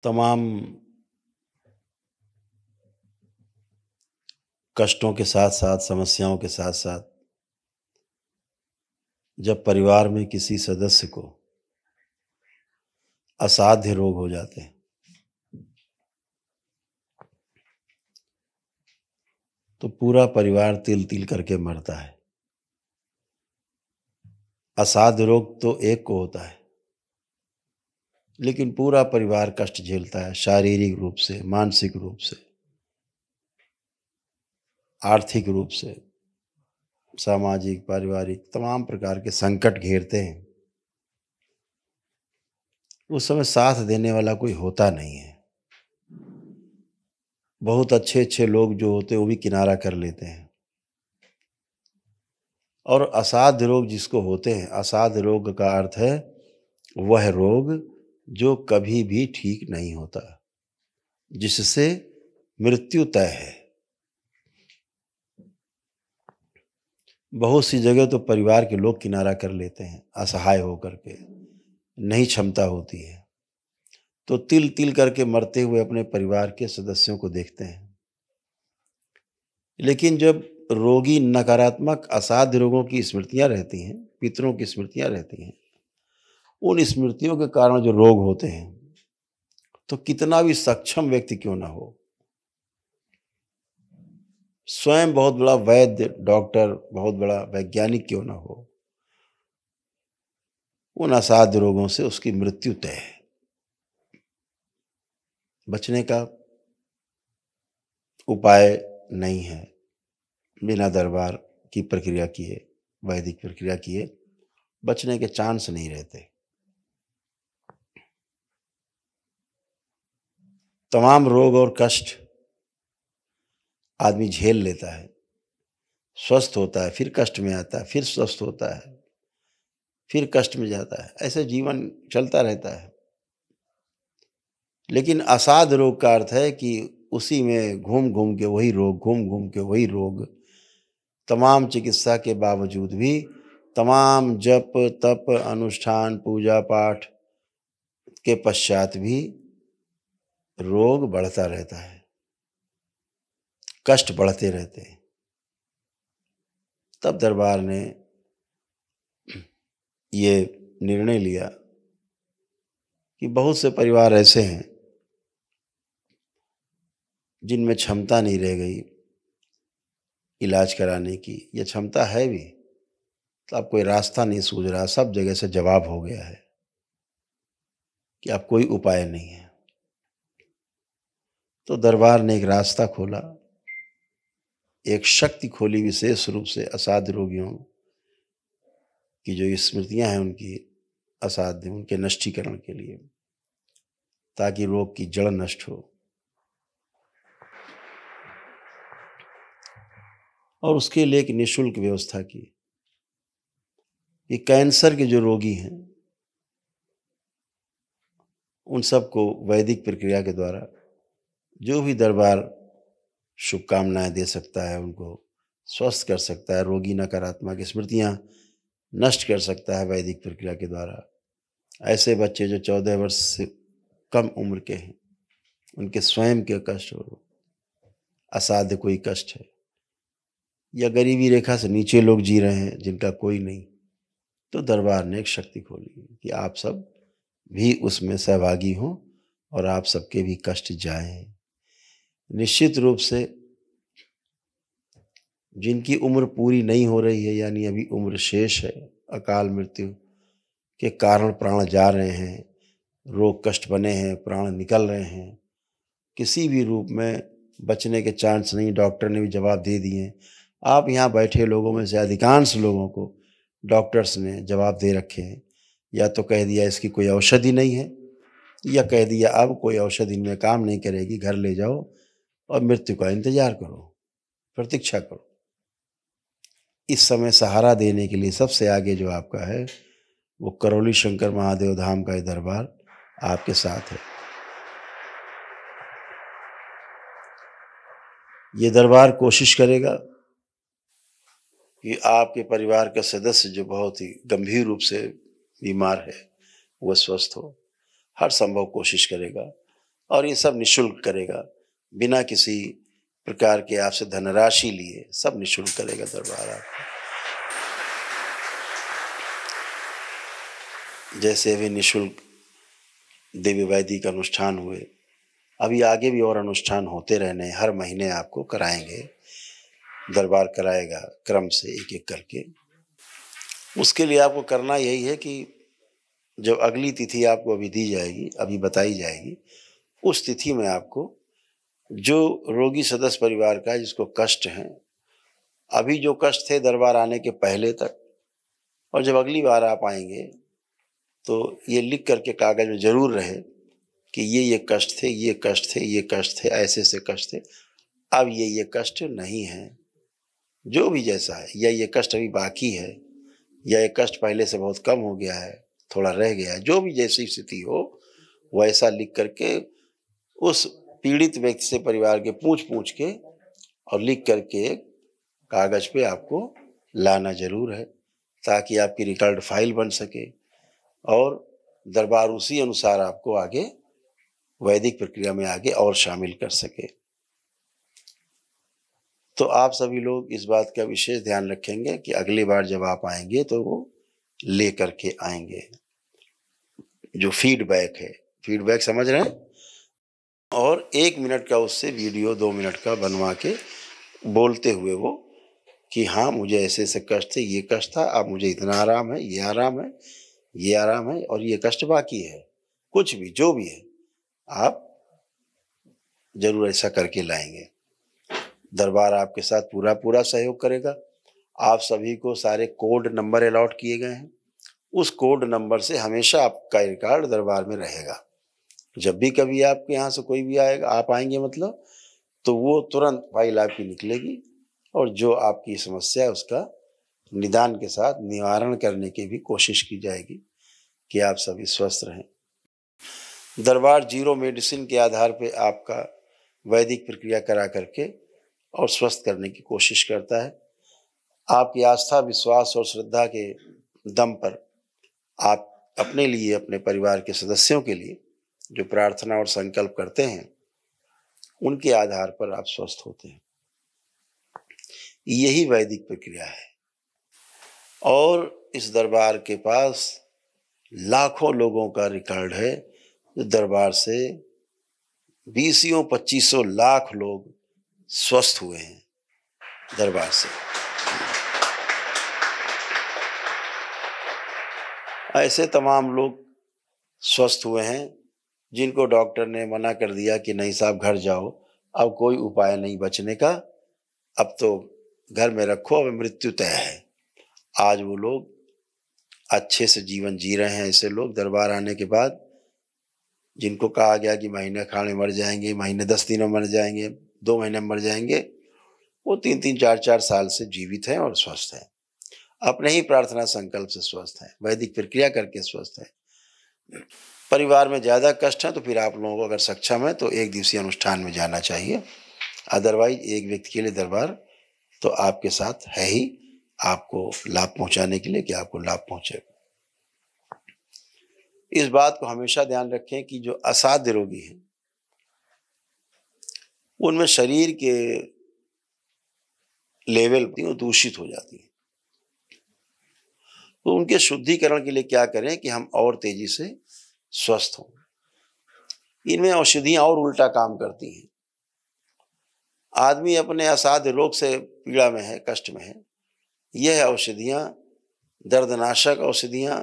तमाम कष्टों के साथ साथ, समस्याओं के साथ साथ जब परिवार में किसी सदस्य को असाध्य रोग हो जाते हैं तो पूरा परिवार तिल तिल करके मरता है। असाध्य रोग तो एक को होता है, लेकिन पूरा परिवार कष्ट झेलता है, शारीरिक रूप से, मानसिक रूप से, आर्थिक रूप से, सामाजिक, पारिवारिक तमाम प्रकार के संकट घेरते हैं। उस समय साथ देने वाला कोई होता नहीं है। बहुत अच्छे अच्छे लोग जो होते हैं वो भी किनारा कर लेते हैं। और असाध्य रोग जिसको होते हैं, असाध्य रोग का अर्थ है वह रोग जो कभी भी ठीक नहीं होता, जिससे मृत्यु तय है। बहुत सी जगह तो परिवार के लोग किनारा कर लेते हैं असहाय होकर के, नहीं क्षमता होती है तो तिल तिल करके मरते हुए अपने परिवार के सदस्यों को देखते हैं। लेकिन जब रोगी नकारात्मक असाध्य रोगों की स्मृतियां रहती हैं, पितरों की स्मृतियां रहती हैं, उन स्मृतियों के कारण जो रोग होते हैं, तो कितना भी सक्षम व्यक्ति क्यों ना हो, स्वयं बहुत बड़ा वैद्य, डॉक्टर, बहुत बड़ा वैज्ञानिक क्यों ना हो, उन असाध्य रोगों से उसकी मृत्यु तय है। बचने का उपाय नहीं है। बिना दरबार की प्रक्रिया किए, वैदिक प्रक्रिया किए बचने के चांस नहीं रहते। तमाम रोग और कष्ट आदमी झेल लेता है, स्वस्थ होता है, फिर कष्ट में आता है, फिर स्वस्थ होता है, फिर कष्ट में जाता है, ऐसे जीवन चलता रहता है। लेकिन असाध्य रोग का अर्थ है कि उसी में घूम घूम के वही रोग, घूम घूम के वही रोग, तमाम चिकित्सा के बावजूद भी, तमाम जप तप अनुष्ठान पूजा पाठ के पश्चात भी रोग बढ़ता रहता है, कष्ट बढ़ते रहते हैं। तब दरबार ने ये निर्णय लिया कि बहुत से परिवार ऐसे हैं जिनमें क्षमता नहीं रह गई इलाज कराने की, या क्षमता है भी तो अब कोई रास्ता नहीं सूझ रहा, सब जगह से जवाब हो गया है कि अब कोई उपाय नहीं है। तो दरबार ने एक रास्ता खोला, एक शक्ति खोली विशेष रूप से असाध्य रोगियों की जो स्मृतियां हैं उनकी असाध्य, उनके नष्टीकरण के लिए, ताकि रोग की जड़ नष्ट हो। और उसके लिए एक निःशुल्क व्यवस्था की कि कैंसर के जो रोगी हैं उन सबको वैदिक प्रक्रिया के द्वारा जो भी दरबार शुभकामनाएं दे सकता है, उनको स्वस्थ कर सकता है, रोगी नकारात्मक स्मृतियां नष्ट कर सकता है वैदिक प्रक्रिया के द्वारा। ऐसे बच्चे जो 14 वर्ष से कम उम्र के हैं, उनके स्वयं के कष्ट हो, असाध्य कोई कष्ट है, या गरीबी रेखा से नीचे लोग जी रहे हैं जिनका कोई नहीं, तो दरबार ने एक शक्ति खोली कि आप सब भी उसमें सहभागी हों और आप सबके भी कष्ट जाएं। निश्चित रूप से जिनकी उम्र पूरी नहीं हो रही है, यानी अभी उम्र शेष है, अकाल मृत्यु के कारण प्राण जा रहे हैं, रोग कष्ट बने हैं, प्राण निकल रहे हैं, किसी भी रूप में बचने के चांस नहीं, डॉक्टर ने भी जवाब दे दिए। आप यहाँ बैठे लोगों में से अधिकांश लोगों को डॉक्टर्स ने जवाब दे रखे हैं, या तो कह दिया इसकी कोई औषधि नहीं है, या कह दिया अब कोई औषधि इनमें काम नहीं करेगी, घर ले जाओ और मृत्यु का इंतजार करो, प्रतीक्षा करो। इस समय सहारा देने के लिए सबसे आगे जो आपका है वो करौली शंकर महादेव धाम का ये दरबार आपके साथ है। ये दरबार कोशिश करेगा कि आपके परिवार का सदस्य जो बहुत ही गंभीर रूप से बीमार है वह स्वस्थ हो, हर संभव कोशिश करेगा। और ये सब निःशुल्क करेगा, बिना किसी प्रकार के आपसे धनराशि लिए, सब निःशुल्क करेगा दरबार आपको। जैसे अभी निःशुल्क दिव्य वैदिक अनुष्ठान हुए, अभी आगे भी और अनुष्ठान होते रहने हैं, हर महीने आपको कराएंगे, दरबार कराएगा क्रम से एक एक करके। उसके लिए आपको करना यही है कि जब अगली तिथि आपको अभी दी जाएगी, अभी बताई जाएगी, उस तिथि में आपको जो रोगी सदस्य परिवार का जिसको कष्ट है, अभी जो कष्ट थे दरबार आने के पहले तक, और जब अगली बार आप आएंगे तो ये लिख करके कागज में जरूर रहे कि ये कष्ट थे, ये कष्ट थे, ये कष्ट थे, ऐसे से कष्ट थे, अब ये कष्ट नहीं है, जो भी जैसा है, या ये कष्ट अभी बाकी है, या ये कष्ट पहले से बहुत कम हो गया है, थोड़ा रह गया है, जो भी जैसी स्थिति हो वैसा लिख करके उस पीड़ित व्यक्ति से परिवार के पूछ के और लिख करके कागज पे आपको लाना जरूर है, ताकि आपकी रिकॉर्ड फाइल बन सके और दरबार उसी अनुसार आपको आगे वैदिक प्रक्रिया में आगे और शामिल कर सके। तो आप सभी लोग इस बात का विशेष ध्यान रखेंगे कि अगली बार जब आप आएंगे तो वो ले करके आएंगे। जो फीडबैक है, फीडबैक समझ रहे हैं, और 1 मिनट का उससे वीडियो 2 मिनट का बनवा के बोलते हुए वो कि हाँ मुझे ऐसे ऐसे कष्ट थे, ये कष्ट था, अब मुझे इतना आराम है, ये आराम है, ये आराम है, और ये कष्ट बाकी है, कुछ भी जो भी है आप जरूर ऐसा करके लाएंगे। दरबार आपके साथ पूरा पूरा सहयोग करेगा। आप सभी को सारे कोड नंबर अलॉट किए गए हैं, उस कोड नंबर से हमेशा आपका रिकॉर्ड दरबार में रहेगा। जब भी कभी आपके यहाँ से कोई भी आएगा, आप आएंगे मतलब, तो वो तुरंत फाइल आपकी निकलेगी और जो आपकी समस्या है उसका निदान के साथ निवारण करने की भी कोशिश की जाएगी कि आप सभी स्वस्थ रहें। दरबार जीरो मेडिसिन के आधार पे आपका वैदिक प्रक्रिया करा करके और स्वस्थ करने की कोशिश करता है। आपकी आस्था, विश्वास और श्रद्धा के दम पर आप अपने लिए, अपने परिवार के सदस्यों के लिए जो प्रार्थना और संकल्प करते हैं, उनके आधार पर आप स्वस्थ होते हैं। यही वैदिक प्रक्रिया है। और इस दरबार के पास लाखों लोगों का रिकॉर्ड है, जो दरबार से 20-25 लाख लोग स्वस्थ हुए हैं दरबार से। ऐसे तमाम लोग स्वस्थ हुए हैं जिनको डॉक्टर ने मना कर दिया कि नहीं साहब घर जाओ, अब कोई उपाय नहीं बचने का, अब तो घर में रखो, अब मृत्यु तय है। आज वो लोग अच्छे से जीवन जी रहे हैं। ऐसे लोग दरबार आने के बाद, जिनको कहा गया कि महीने खाड़ में मर जाएंगे, महीने 10 दिनों में मर जाएंगे, 2 महीने में मर जाएंगे, वो 3-3, 4-4 साल से जीवित हैं और स्वस्थ हैं। अपने ही प्रार्थना संकल्प से स्वस्थ हैं, वैदिक प्रक्रिया करके स्वस्थ हैं। परिवार में ज़्यादा कष्ट है तो फिर आप लोगों को अगर सक्षम है तो 1 दिवसीय अनुष्ठान में जाना चाहिए। अदरवाइज एक व्यक्ति के लिए दरबार तो आपके साथ है ही, आपको लाभ पहुंचाने के लिए कि आपको लाभ पहुंचे। इस बात को हमेशा ध्यान रखें कि जो असाध्य रोगी हैं, उनमें शरीर के लेवल दूषित हो जाती है, तो उनके शुद्धिकरण के लिए क्या करें कि हम और तेजी से स्वस्थ हों। इनमें औषधियां और उल्टा काम करती हैं। आदमी अपने असाध्य रोग से पीड़ा में है, कष्ट में है, यह औषधियां, दर्दनाशक औषधियां,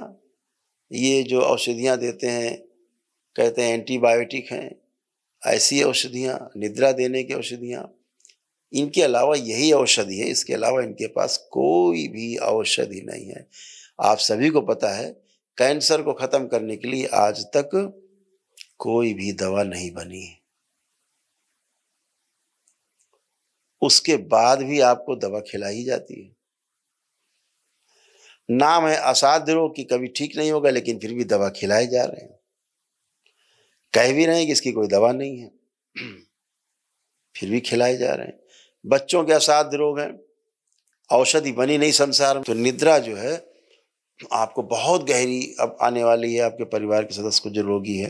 ये जो औषधियां देते हैं, कहते हैं एंटीबायोटिक हैं, ऐसी औषधियां, निद्रा देने की औषधियां, इनके अलावा यही औषधि है, इसके अलावा इनके पास कोई भी औषधि नहीं है। आप सभी को पता है, कैंसर को खत्म करने के लिए आज तक कोई भी दवा नहीं बनी है। उसके बाद भी आपको दवा खिलाई जाती है। नाम है असाध्य रोग की, कभी ठीक नहीं होगा, लेकिन फिर भी दवा खिलाए जा रहे हैं। कह भी रहे हैं कि इसकी कोई दवा नहीं है, फिर भी खिलाए जा रहे हैं। बच्चों के असाध्य रोग हैं, औषधि बनी नहीं संसार में। तो निद्रा जो है आपको बहुत गहरी अब आने वाली है। आपके परिवार के सदस्य को जो रोगी है,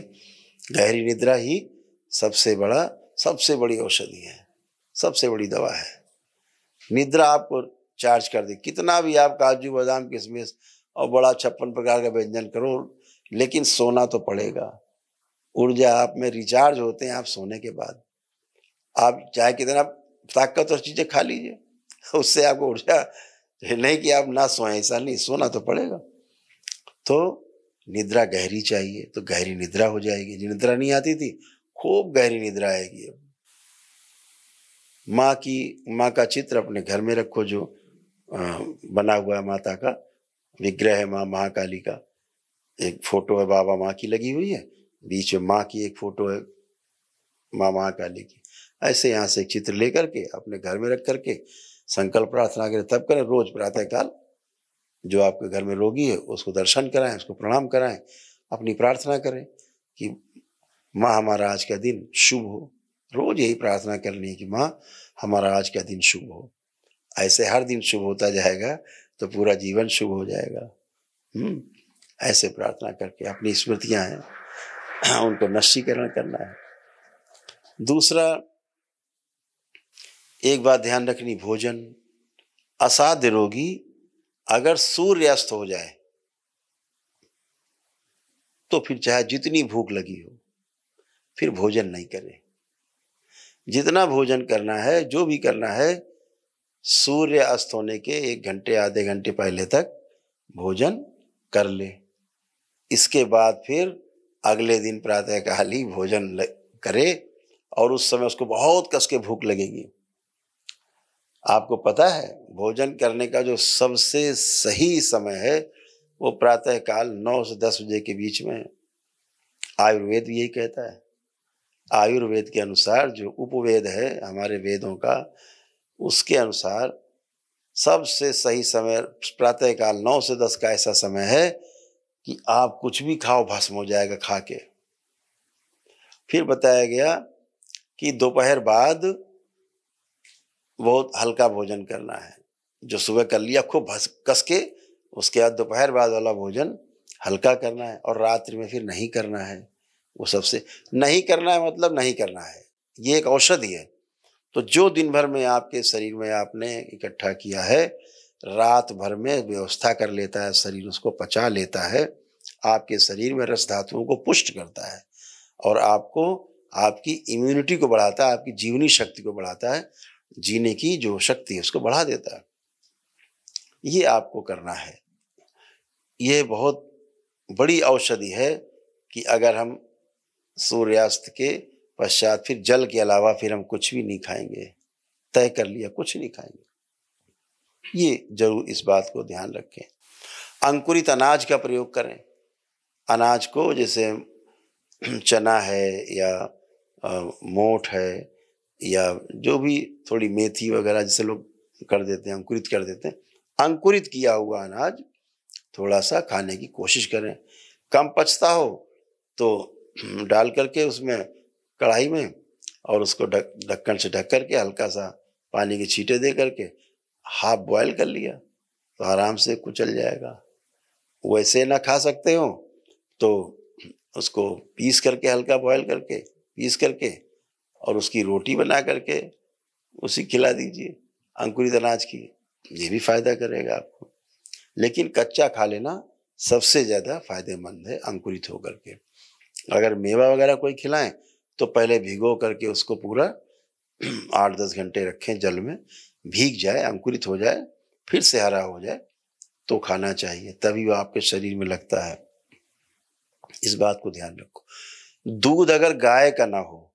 गहरी निद्रा ही सबसे बड़ी औषधि है, सबसे बड़ी दवा है। निद्रा आपको चार्ज कर दे, कितना भी आप काजू बादाम किशमिश और बड़ा 56 प्रकार का व्यंजन करो, लेकिन सोना तो पड़ेगा। ऊर्जा आप में रिचार्ज होते हैं आप सोने के बाद। आप चाहे कितना ताकतवर चीजें खा लीजिए, उससे आपको ऊर्जा नहीं कि आप ना सोएं, ऐसा नहीं, सोना तो पड़ेगा। तो निद्रा गहरी चाहिए, तो गहरी निद्रा हो जाएगी। जो निद्रा नहीं आती थी, खूब गहरी निद्रा आएगी। अब माँ का चित्र अपने घर में रखो, जो बना हुआ है माता का विग्रह है, माँ महाकाली का एक फोटो है, बाबा माँ की लगी हुई है, बीच में माँ की एक फोटो है, माँ महाकाली की। ऐसे यहाँ से एक चित्र लेकर के अपने घर में रख करके संकल्प प्रार्थना करें, तब करें। रोज प्रातः काल जो आपके घर में रोगी है उसको दर्शन कराएं, उसको प्रणाम कराएं, अपनी प्रार्थना करें कि माँ हमारा आज का दिन शुभ हो। रोज यही प्रार्थना करनी है कि माँ हमारा आज का दिन शुभ हो। ऐसे हर दिन शुभ होता जाएगा तो पूरा जीवन शुभ हो जाएगा। ऐसे प्रार्थना करके अपनी स्मृतियां हैं उनको नष्टीकरण करना है। दूसरा, एक बात ध्यान रखनी, भोजन। असाध्य रोगी अगर सूर्यास्त हो जाए तो फिर चाहे जितनी भूख लगी हो, फिर भोजन नहीं करे। जितना भोजन करना है, जो भी करना है, सूर्य अस्त होने के 1 घंटे आधे घंटे पहले तक भोजन कर ले। इसके बाद फिर अगले दिन प्रातःकाल ही भोजन करे, और उस समय उसको बहुत कस के भूख लगेगी। आपको पता है भोजन करने का जो सबसे सही समय है वो प्रातःकाल 9 से 10 बजे के बीच में। आयुर्वेद भी यही कहता है। आयुर्वेद के अनुसार जो उपवेद है हमारे वेदों का, उसके अनुसार सबसे सही समय प्रातःकाल 9 से 10 का ऐसा समय है कि आप कुछ भी खाओ भस्म हो जाएगा खा के। फिर बताया गया कि दोपहर बाद बहुत हल्का भोजन करना है। जो सुबह कर लिया खूब कस के, उसके बाद दोपहर बाद वाला भोजन हल्का करना है, और रात्रि में फिर नहीं करना है। वो सबसे नहीं करना है, मतलब नहीं करना है। ये एक औषधि है। तो जो दिन भर में आपके शरीर में आपने इकट्ठा किया है, रात भर में व्यवस्था कर लेता है शरीर, उसको पचा लेता है, आपके शरीर में रस धातुओं को पुष्ट करता है, और आपको आपकी इम्यूनिटी को बढ़ाता है, आपकी जीवनी शक्ति को बढ़ाता है, जीने की जो शक्ति है उसको बढ़ा देता है। ये आपको करना है। ये बहुत बड़ी औषधि है कि अगर हम सूर्यास्त के पश्चात फिर जल के अलावा फिर हम कुछ भी नहीं खाएंगे, तय कर लिया कुछ नहीं खाएंगे। ये जरूर इस बात को ध्यान रखें। अंकुरित अनाज का प्रयोग करें। अनाज को जैसे चना है या मोठ है या जो भी थोड़ी मेथी वगैरह जिसे लोग कर देते हैं, अंकुरित कर देते हैं, अंकुरित किया हुआ अनाज थोड़ा सा खाने की कोशिश करें। कम पचता हो तो डाल करके उसमें कढ़ाई में, और उसको ढक्कन से ढक करके हल्का सा पानी के छींटे दे करके हाफ बॉयल कर लिया तो आराम से कुचल जाएगा। वैसे ना खा सकते हो तो उसको पीस करके, हल्का बॉयल करके पीस करके, और उसकी रोटी बना करके उसी खिला दीजिए अंकुरित अनाज की। ये भी फायदा करेगा आपको। लेकिन कच्चा खा लेना सबसे ज्यादा फायदेमंद है अंकुरित होकर के। अगर मेवा वगैरह कोई खिलाएं तो पहले भिगो करके उसको पूरा 8-10 घंटे रखें, जल में भीग जाए, अंकुरित हो जाए, फिर से हरा हो जाए तो खाना चाहिए, तभी वो आपके शरीर में लगता है। इस बात को ध्यान रखो। दूध अगर गाय का ना हो,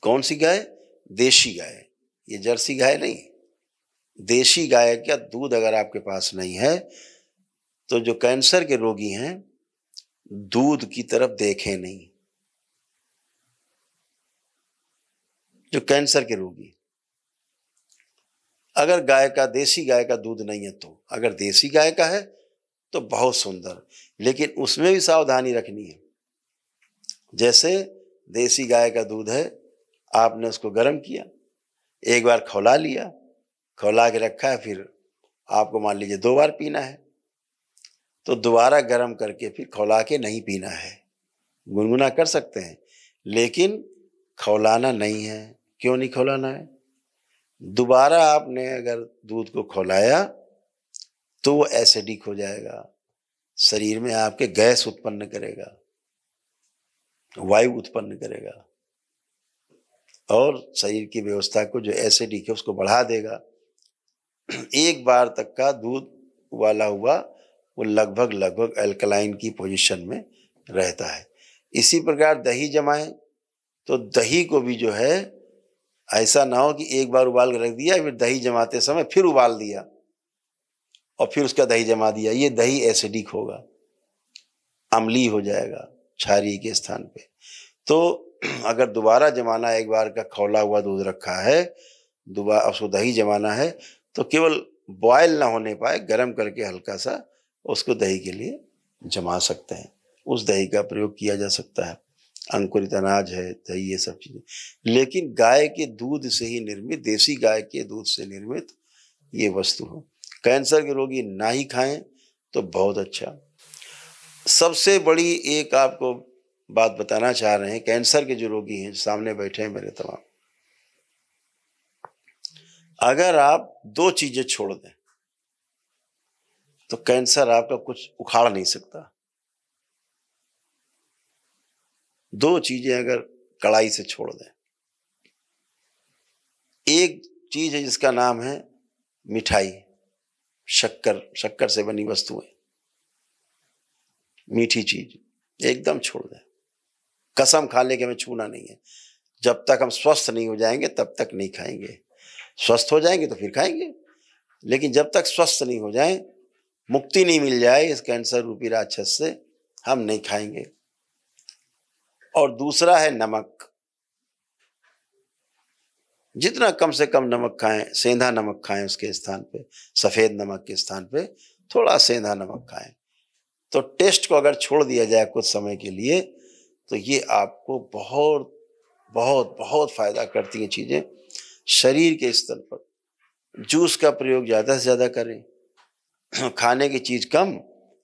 कौन सी गाय? देशी गाय, ये जर्सी गाय नहीं, देशी गाय का दूध अगर आपके पास नहीं है तो जो कैंसर के रोगी हैं दूध की तरफ देखें नहीं। जो कैंसर के रोगी, अगर गाय का, देसी गाय का दूध नहीं है तो, अगर देसी गाय का है तो बहुत सुंदर, लेकिन उसमें भी सावधानी रखनी है। जैसे देसी गाय का दूध है, आपने उसको गर्म किया, एक बार खौला लिया, खौला के रखा है, फिर आपको मान लीजिए 2 बार पीना है तो दोबारा गर्म करके फिर खौला के नहीं पीना है। गुनगुना कर सकते हैं लेकिन खौलाना नहीं है। क्यों नहीं खौलाना है? दोबारा आपने अगर दूध को खौलाया तो वो एसिडिक हो जाएगा, शरीर में आपके गैस उत्पन्न करेगा, वायु उत्पन्न करेगा और शरीर की व्यवस्था को जो एसिडिक है उसको बढ़ा देगा। एक बार तक का दूध उबाला हुआ वो लगभग लगभग अल्कलाइन की पोजीशन में रहता है। इसी प्रकार दही जमाएं तो दही को भी जो है ऐसा ना हो कि एक बार उबाल कर रख दिया फिर दही जमाते समय फिर उबाल दिया और फिर उसका दही जमा दिया, ये दही एसिडिक होगा, अम्लीय हो जाएगा क्षारीय के स्थान पे। तो अगर दोबारा जमाना, एक बार का खौला हुआ दूध रखा है, दोबारा उसको दही जमाना है तो केवल बॉयल ना होने पाए, गर्म करके हल्का सा उसको दही के लिए जमा सकते हैं। उस दही का प्रयोग किया जा सकता है। अंकुरित अनाज है दही, ये सब चीजें, लेकिन गाय के दूध से ही निर्मित, देसी गाय के दूध से निर्मित ये वस्तु हो। कैंसर के रोगी ना ही खाएं तो बहुत अच्छा। सबसे बड़ी एक आपको बात बताना चाह रहे हैं, कैंसर के जो रोगी हैं सामने बैठे हैं मेरे तमाम, अगर आप 2 चीजें छोड़ दें तो कैंसर आपका कुछ उखाड़ नहीं सकता। 2 चीजें अगर कड़ाई से छोड़ दें, एक चीज है जिसका नाम है मिठाई, शक्कर से बनी वस्तुएं, मीठी चीज एकदम छोड़ दें। कसम खा ले कि हमें छूना नहीं है। जब तक हम स्वस्थ नहीं हो जाएंगे तब तक नहीं खाएंगे। स्वस्थ हो जाएंगे तो फिर खाएंगे, लेकिन जब तक स्वस्थ नहीं हो जाए, मुक्ति नहीं मिल जाए इस कैंसर रूपी राक्षस से, हम नहीं खाएंगे। और दूसरा है नमक। जितना कम से कम नमक खाएं, सेंधा नमक खाएं, उसके स्थान पे सफेद नमक के स्थान पे थोड़ा सेंधा नमक खाएं। तो टेस्ट को अगर छोड़ दिया जाए कुछ समय के लिए तो ये आपको बहुत बहुत बहुत फायदा करती हैं चीजें। शरीर के स्तर पर जूस का प्रयोग ज्यादा से ज्यादा करें, खाने की चीज कम,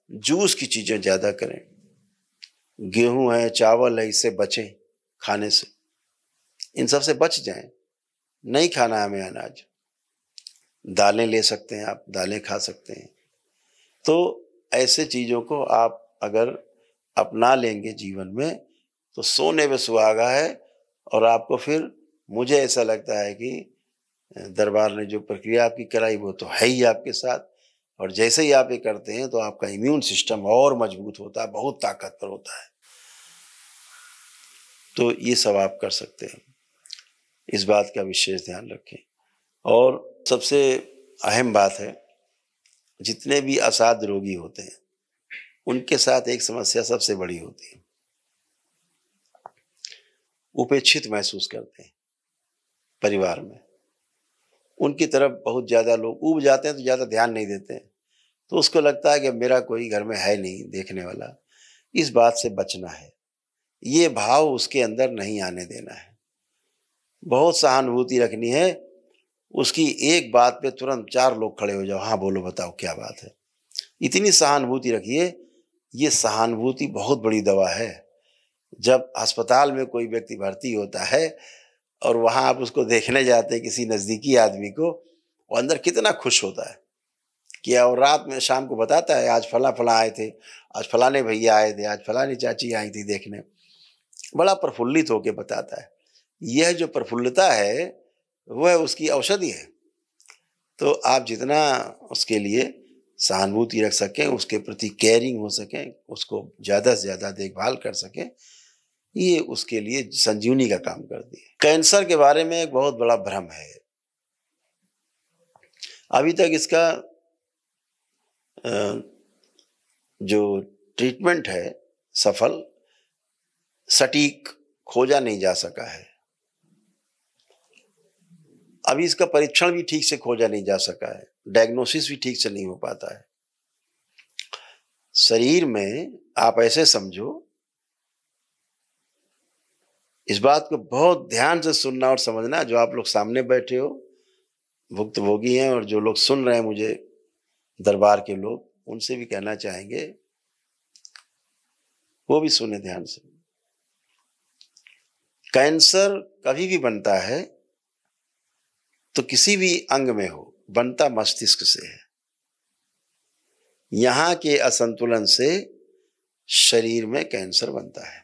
जूस की चीजें ज्यादा करें। गेहूं है, चावल है, इससे बचें खाने से, इन सब से बच जाएं। नहीं खाना है हमें अनाज। दालें ले सकते हैं आप, दालें खा सकते हैं। तो ऐसे चीजों को आप अगर अपना लेंगे जीवन में तो सोने पे सुहागा है। और आपको फिर, मुझे ऐसा लगता है कि दरबार ने जो प्रक्रिया आपकी कराई वो तो है ही आपके साथ, और जैसे ही आप ये करते हैं तो आपका इम्यून सिस्टम और मजबूत होता है, बहुत ताकतवर होता है। तो ये सब आप कर सकते हैं, इस बात का विशेष ध्यान रखें। और सबसे अहम बात है, जितने भी असाध्य रोगी होते हैं उनके साथ एक समस्या सबसे बड़ी होती है, उपेक्षित महसूस करते हैं परिवार में। उनकी तरफ बहुत ज्यादा लोग ऊब जाते हैं तो ज्यादा ध्यान नहीं देते हैं, तो उसको लगता है कि मेरा कोई घर में है नहीं देखने वाला। इस बात से बचना है, ये भाव उसके अंदर नहीं आने देना है। बहुत सहानुभूति रखनी है, उसकी एक बात पे तुरंत 4 लोग खड़े हो जाओ, हाँ बोलो बताओ क्या बात है, इतनी सहानुभूति रखिए। ये सहानुभूति बहुत बड़ी दवा है। जब अस्पताल में कोई व्यक्ति भर्ती होता है और वहां आप उसको देखने जाते हैं किसी नजदीकी आदमी को, वो अंदर कितना खुश होता है कि, और रात में शाम को बताता है आज फला फला आए थे, आज फलाने भैया आए थे, आज फलानी चाची आई थी देखने, बड़ा प्रफुल्लित होकर बताता है। यह जो प्रफुल्लता है वह उसकी औषधि है। तो आप जितना उसके लिए सहानुभूति रख सकें, उसके प्रति केयरिंग हो सकें, उसको ज्यादा से ज्यादा देखभाल कर सकें, ये उसके लिए संजीवनी का काम करती है। कैंसर के बारे में एक बहुत बड़ा भ्रम है। अभी तक इसका जो ट्रीटमेंट है सफल, सटीक खोजा नहीं जा सका है। अभी इसका परीक्षण भी ठीक से खोजा नहीं जा सका है, डायग्नोसिस भी ठीक से नहीं हो पाता है। शरीर में आप ऐसे समझो, इस बात को बहुत ध्यान से सुनना और समझना, जो आप लोग सामने बैठे हो भुक्तभोगी हैं और जो लोग सुन रहे हैं मुझे, दरबार के लोग, उनसे भी कहना चाहेंगे वो भी सुने ध्यान से। कैंसर कभी भी बनता है तो किसी भी अंग में हो, बनता मस्तिष्क से है। यहां के असंतुलन से शरीर में कैंसर बनता है।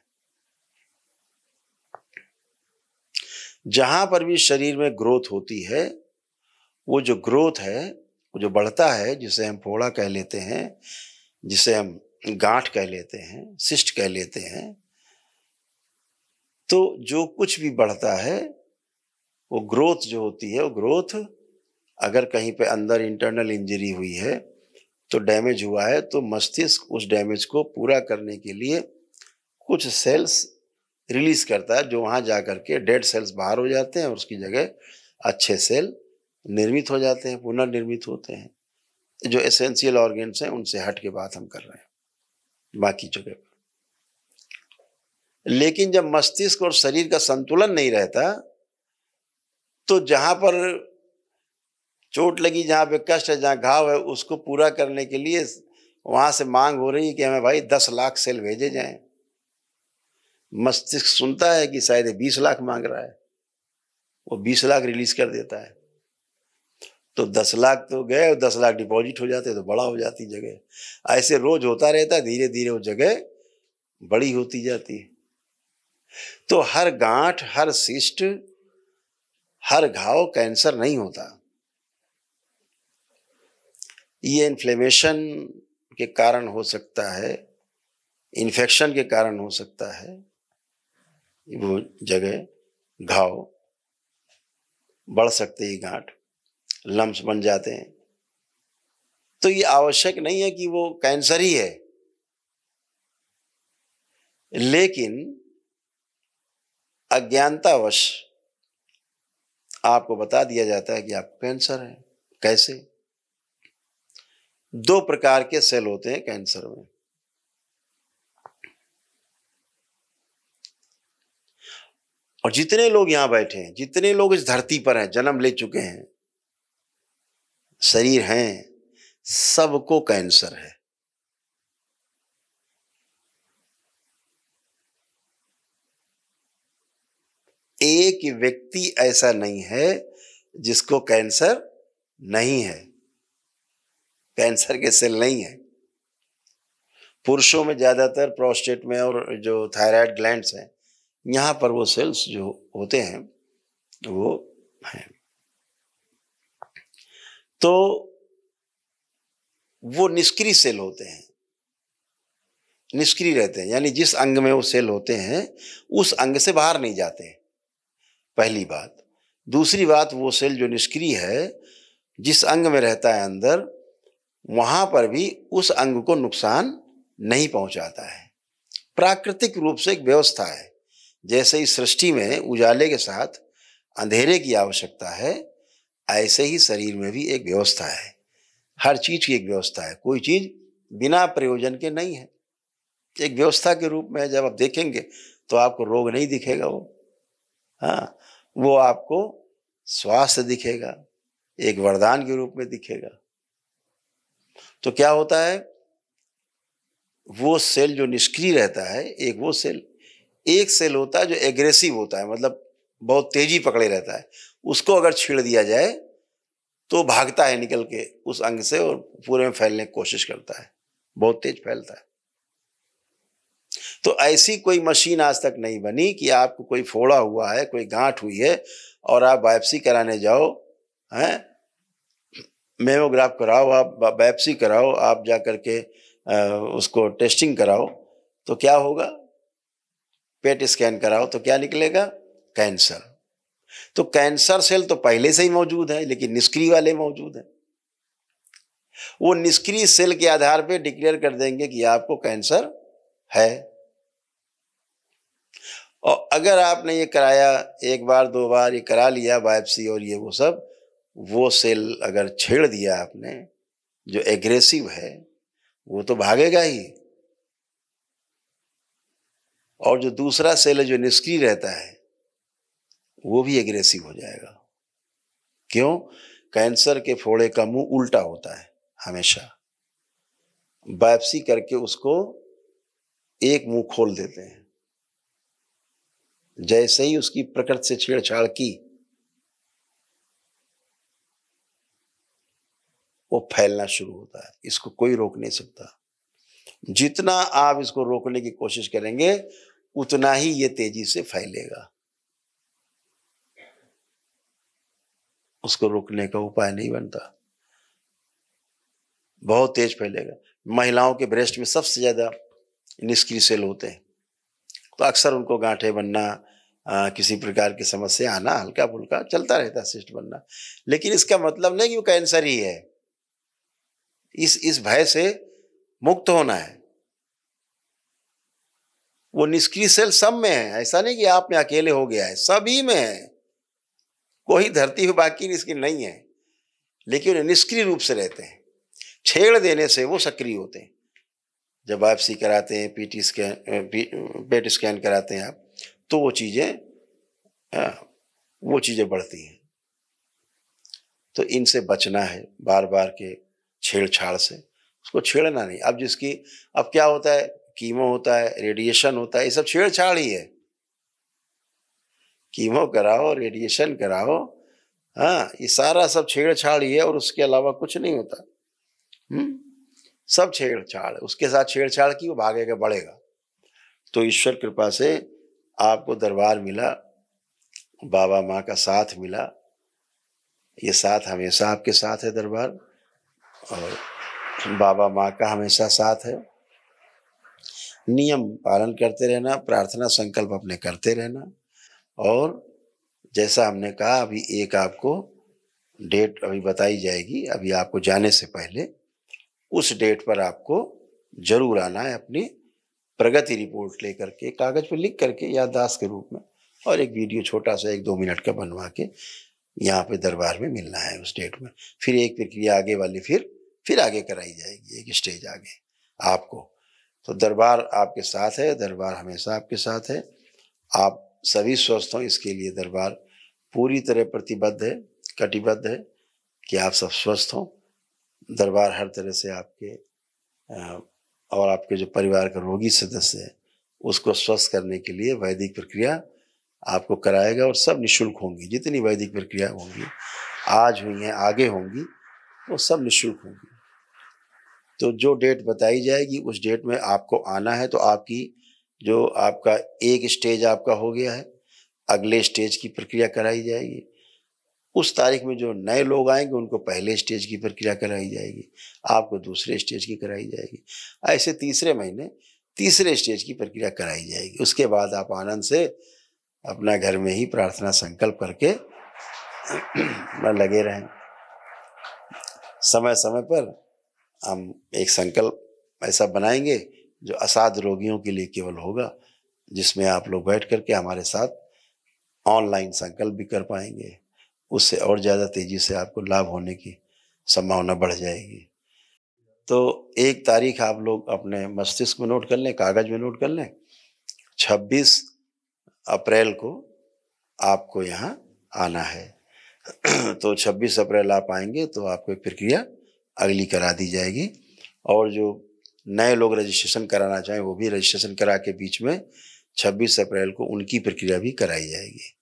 जहां पर भी शरीर में ग्रोथ होती है, वो जो ग्रोथ है, वो जो बढ़ता है, जिसे हम फोड़ा कह लेते हैं, जिसे हम गांठ कह लेते हैं, सिस्ट कह लेते हैं, तो जो कुछ भी बढ़ता है, वो ग्रोथ जो होती है, वो ग्रोथ अगर कहीं पे अंदर इंटरनल इंजरी हुई है, तो डैमेज हुआ है, तो मस्तिष्क उस डैमेज को पूरा करने के लिए कुछ सेल्स रिलीज करता है, जो वहां जाकर के डेड सेल्स बाहर हो जाते हैं और उसकी जगह अच्छे सेल निर्मित हो जाते हैं, पुनर्निर्मित होते हैं। जो एसेंशियल ऑर्गन्स हैं उनसे हट के बात हम कर रहे हैं बाकी जगह पर। लेकिन जब मस्तिष्क और शरीर का संतुलन नहीं रहता, तो जहां पर चोट लगी, जहां पे कष्ट है, जहां घाव है, उसको पूरा करने के लिए वहां से मांग हो रही है कि हमें भाई 10 लाख सेल भेजे जाएं। मस्तिष्क सुनता है कि शायद 20 लाख मांग रहा है, वो 20 लाख रिलीज कर देता है, तो 10 लाख तो गए और 10 लाख डिपॉजिट हो जाते, तो बड़ा हो जाती जगह। ऐसे रोज होता रहता है, धीरे धीरे वो जगह बड़ी होती जाती है। तो हर गांठ, हर सिस्ट, हर घाव कैंसर नहीं होता। ये इन्फ्लेमेशन के कारण हो सकता है, इन्फेक्शन के कारण हो सकता है, वो जगह घाव बढ़ सकते हैं, गांठ लम्स बन जाते हैं। तो ये आवश्यक नहीं है कि वो कैंसर ही है, लेकिन अज्ञानतावश आपको बता दिया जाता है कि आपको कैंसर है। कैसे? 2 प्रकार के सेल होते हैं कैंसर में। और जितने लोग यहां बैठे हैं, जितने लोग इस धरती पर हैं, जन्म ले चुके हैं, शरीर हैं, सबको कैंसर है। एक व्यक्ति ऐसा नहीं है जिसको कैंसर नहीं है, कैंसर के सेल नहीं है। पुरुषों में ज्यादातर प्रोस्टेट में और जो थायराइड ग्लैंड्स हैं, यहां पर वो सेल्स जो होते हैं वो हैं। तो वो निष्क्रिय सेल होते हैं, निष्क्रिय रहते हैं, यानी जिस अंग में वो सेल होते हैं उस अंग से बाहर नहीं जाते, पहली बात। दूसरी बात, वो सेल जो निष्क्रिय है, जिस अंग में रहता है अंदर, वहां पर भी उस अंग को नुकसान नहीं पहुंचाता है। प्राकृतिक रूप से एक व्यवस्था है। जैसे इस सृष्टि में उजाले के साथ अंधेरे की आवश्यकता है, ऐसे ही शरीर में भी एक व्यवस्था है। हर चीज की एक व्यवस्था है, कोई चीज बिना प्रयोजन के नहीं है, एक व्यवस्था के रूप में है। जब आप देखेंगे तो आपको रोग नहीं दिखेगा, वो आपको स्वास्थ्य दिखेगा, एक वरदान के रूप में दिखेगा। तो क्या होता है, वो सेल जो निष्क्रिय रहता है, एक सेल होता है जो एग्रेसिव होता है, मतलब बहुत तेजी पकड़े रहता है। उसको अगर छेड़ दिया जाए तो भागता है निकल के उस अंग से और पूरे में फैलने की कोशिश करता है, बहुत तेज फैलता है। तो ऐसी कोई मशीन आज तक नहीं बनी कि आपको कोई फोड़ा हुआ है, कोई गांठ हुई है और आप बायोप्सी कराने जाओ, हैं, मेमोग्राफ कराओ, आप बायोप्सी कराओ, आप जा करके उसको टेस्टिंग कराओ, तो क्या होगा, पेट स्कैन कराओ तो क्या निकलेगा, कैंसर। तो कैंसर सेल तो पहले से ही मौजूद है, लेकिन निष्क्रिय वाले मौजूद हैं। वो निष्क्रिय सेल के आधार पे डिक्लेयर कर देंगे कि आपको कैंसर है। और अगर आपने ये कराया, 1 बार 2 बार ये करा लिया बायोप्सी और ये वो सब, वो सेल अगर छेड़ दिया आपने, जो एग्रेसिव है, वो तो भागेगा ही। और जो दूसरा सेल है जो निष्क्रिय रहता है, वो भी एग्रेसिव हो जाएगा। क्यों? कैंसर के फोड़े का मुंह उल्टा होता है हमेशा। बायोप्सी करके उसको एक मुंह खोल देते हैं, जैसे ही उसकी प्रकृति से छेड़छाड़ की, वो फैलना शुरू होता है। इसको कोई रोक नहीं सकता। जितना आप इसको रोकने की कोशिश करेंगे, उतना ही ये तेजी से फैलेगा। उसको रोकने का उपाय नहीं बनता। बहुत तेज फैलेगा। महिलाओं के ब्रेस्ट में सबसे ज्यादा निष्क्रिय सेल होते हैं, तो अक्सर उनको गांठें बनना, किसी प्रकार की समस्या आना हल्का फुल्का चलता रहता है, सिस्ट बनना। लेकिन इसका मतलब नहीं कि वो कैंसर ही है। इस भय से मुक्त होना है। वो निष्क्रिय सेल सब में है, ऐसा नहीं कि आप में अकेले हो गया है, सभी में है। कोई धरती पे बाकी निष्क्रिय नहीं है, लेकिन निष्क्रिय रूप से रहते हैं। छेड़ देने से वो सक्रिय होते हैं। जब बायोप्सी कराते हैं, पीटी स्कैन, पेट स्कैन कराते हैं आप, तो वो चीजें बढ़ती हैं। तो इनसे बचना है, बार बार के छेड़छाड़ से। उसको छेड़ना नहीं। अब क्या होता है, कीमो होता है, रेडिएशन होता है, ये सब छेड़छाड़ ही है। कीमो कराओ, रेडिएशन कराओ, हाँ, ये सारा सब छेड़छाड़ ही है, और उसके अलावा कुछ नहीं होता। सब छेड़छाड़। उसके साथ छेड़छाड़ की, वो भागेगा, बढ़ेगा। तो ईश्वर कृपा से आपको दरबार मिला, बाबा माँ का साथ मिला। ये साथ हमेशा आपके साथ है दरबार, और बाबा माँ का हमेशा साथ है। नियम पालन करते रहना, प्रार्थना संकल्प अपने करते रहना। और जैसा हमने कहा, अभी एक आपको डेट अभी बताई जाएगी, अभी आपको जाने से पहले उस डेट पर आपको जरूर आना है, अपनी प्रगति रिपोर्ट लेकर के, कागज पर लिख करके याददाश्त के रूप में, और एक वीडियो छोटा सा 1-2 मिनट का बनवा के यहाँ पे दरबार में मिलना है उस डेट में। फिर एक प्रक्रिया आगे वाली फिर आगे कराई जाएगी, एक स्टेज आगे आपको। तो दरबार आपके साथ है, दरबार हमेशा आपके साथ है। आप सभी स्वस्थ हों, इसके लिए दरबार पूरी तरह प्रतिबद्ध है, कटिबद्ध है कि आप सब स्वस्थ हों। दरबार हर तरह से आपके और आपके जो परिवार का रोगी सदस्य है, उसको स्वस्थ करने के लिए वैदिक प्रक्रिया आपको कराएगा, और सब निःशुल्क होंगी। जितनी वैदिक प्रक्रिया होंगी, आज हुई हैं, आगे होंगी, वो सब निःशुल्क होंगी। तो जो डेट बताई जाएगी, उस डेट में आपको आना है। तो आपका एक स्टेज आपका हो गया है, अगले स्टेज की प्रक्रिया कराई जाएगी। उस तारीख में जो नए लोग आएंगे, उनको पहले स्टेज की प्रक्रिया कराई जाएगी, आपको दूसरे स्टेज की कराई जाएगी। ऐसे तीसरे महीने तीसरे स्टेज की प्रक्रिया कराई जाएगी। उसके बाद आप आनंद से अपना घर में ही प्रार्थना संकल्प करके लगे रहें। समय समय पर हम एक संकल्प ऐसा बनाएंगे जो असाध्य रोगियों के लिए केवल होगा, जिसमें आप लोग बैठ करके हमारे साथ ऑनलाइन संकल्प भी कर पाएंगे। उससे और ज़्यादा तेजी से आपको लाभ होने की संभावना बढ़ जाएगी। तो एक तारीख आप लोग अपने मस्तिष्क में नोट कर लें, कागज में नोट कर लें। 26 अप्रैल को आपको यहाँ आना है। तो 26 अप्रैल आप आएंगे तो आपको एक प्रक्रिया अगली करा दी जाएगी, और जो नए लोग रजिस्ट्रेशन कराना चाहें, वो भी रजिस्ट्रेशन करा के बीच में 26 अप्रैल को उनकी प्रक्रिया भी कराई जाएगी।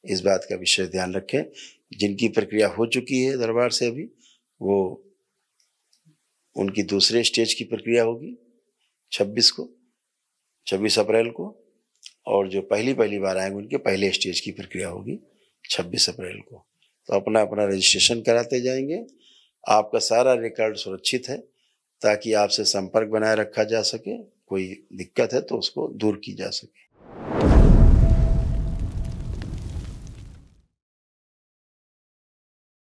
इस बात का विशेष ध्यान रखें। जिनकी प्रक्रिया हो चुकी है दरबार से अभी, वो उनकी दूसरे स्टेज की प्रक्रिया होगी 26 अप्रैल को, और जो पहली बार आएंगे, उनके पहले स्टेज की प्रक्रिया होगी 26 अप्रैल को। तो अपना अपना रजिस्ट्रेशन कराते जाएंगे। आपका सारा रिकॉर्ड सुरक्षित है, ताकि आपसे संपर्क बनाए रखा जा सके। कोई दिक्कत है तो उसको दूर की जा सके।